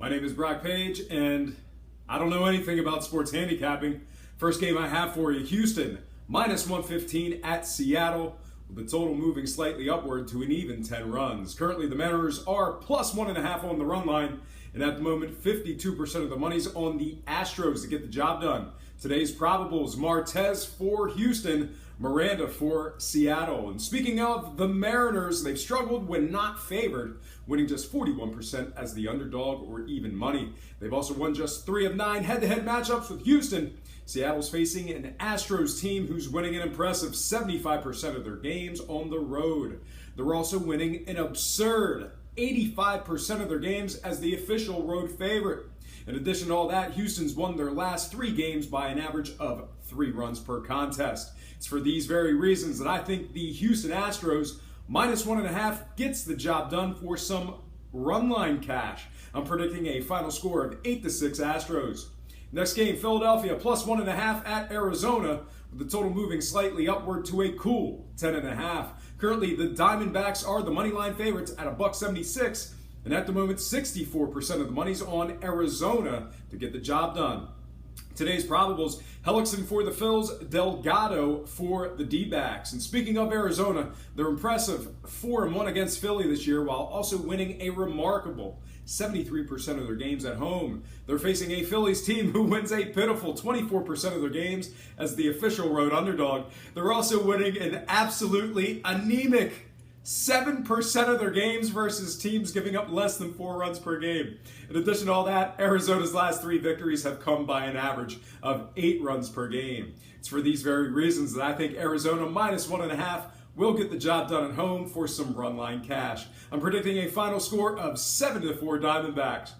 My name is Brock Page, and I don't know anything about sports handicapping. First game I have for you, Houston, minus 115 at Seattle, with the total moving slightly upward to an even 10 runs. Currently, the Mariners are plus 1.5 on the run line, and at the moment, 52% of the money's on the Astros to get the job done. Today's probables, Martez for Houston, Miranda for Seattle. And speaking of the Mariners, they've struggled when not favored, winning just 41% as the underdog or even money. They've also won just 3 of 9 head-to-head matchups with Houston. Seattle's facing an Astros team who's winning an impressive 75% of their games on the road. They're also winning an absurd 85% of their games as the official road favorite. In addition to all that, Houston's won their last 3 games by an average of 3 runs per contest. It's for these very reasons that I think the Houston Astros minus 1.5 gets the job done for some Runline cash. I'm predicting a final score of 8-6 Astros. Next game, Philadelphia plus 1.5 at Arizona, with the total moving slightly upward to a cool 10.5. Currently, the Diamondbacks are the Moneyline favorites at $1.76, and at the moment, 64% of the money's on Arizona to get the job done. Today's probables, Hellickson for the Phils, Delgado for the D-backs. And speaking of Arizona, they're impressive 4-1 against Philly this year while also winning a remarkable 73% of their games at home. They're facing a Phillies team who wins a pitiful 24% of their games as the official road underdog. They're also winning an absolutely anemic 7% of their games versus teams giving up less than 4 runs per game. In addition to all that, Arizona's last 3 victories have come by an average of 8 runs per game. It's for these very reasons that I think Arizona minus 1.5 will get the job done at home for some Runline cash. I'm predicting a final score of 7-4 Diamondbacks.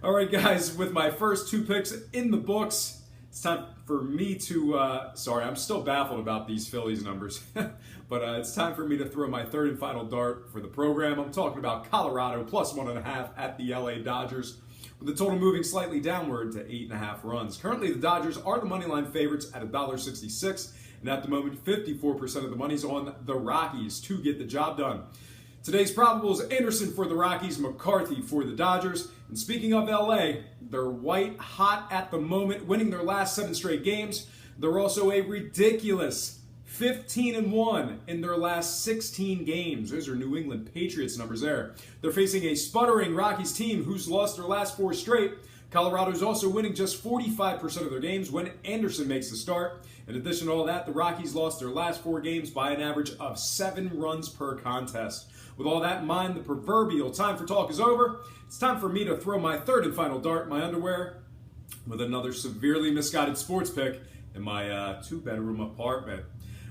All right, guys, with my first 2 picks in the books, it's time for me to, sorry, I'm still baffled about these Phillies numbers, but it's time for me to throw my third and final dart for the program. I'm talking about Colorado plus 1.5 at the LA Dodgers, with the total moving slightly downward to 8.5 runs. Currently, the Dodgers are the moneyline favorites at $1.66, and at the moment, 54% of the money's on the Rockies to get the job done. Today's probables, Anderson for the Rockies, McCarthy for the Dodgers. And speaking of LA, they're white hot at the moment, winning their last 7 straight games. They're also a ridiculous 15-1 in their last 16 games. Those are New England Patriots numbers there. They're facing a sputtering Rockies team who's lost their last 4 straight. Colorado's also winning just 45% of their games when Anderson makes the start. In addition to all that, the Rockies lost their last 4 games by an average of 7 runs per contest. With all that in mind, the proverbial time for talk is over. It's time for me to throw my third and final dart in my underwear with another severely misguided sports pick in my 2-bedroom apartment.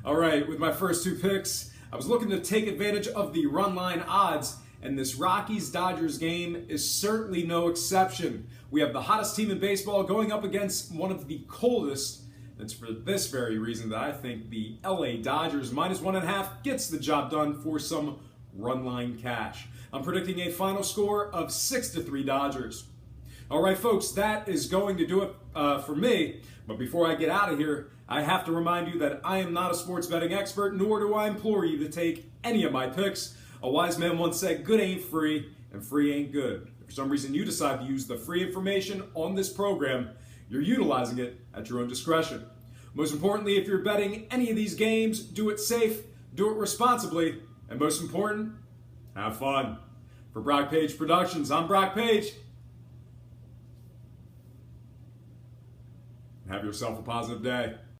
All right, with my first 2 picks, I was looking to take advantage of the Runline odds, and this Rockies-Dodgers game is certainly no exception. We have the hottest team in baseball going up against one of the coldest. It's for this very reason that I think the LA Dodgers minus 1.5 gets the job done for some Runline cash. I'm predicting a final score of 6-3 Dodgers. All right, folks, that is going to do it for me. But before I get out of here, I have to remind you that I am not a sports betting expert, nor do I implore you to take any of my picks. A wise man once said, good ain't free, and free ain't good. If for some reason you decide to use the free information on this program, you're utilizing it at your own discretion. Most importantly, if you're betting any of these games, do it safe, do it responsibly, and most important, have fun. For Brock Page Productions, I'm Brock Page. Have yourself a positive day.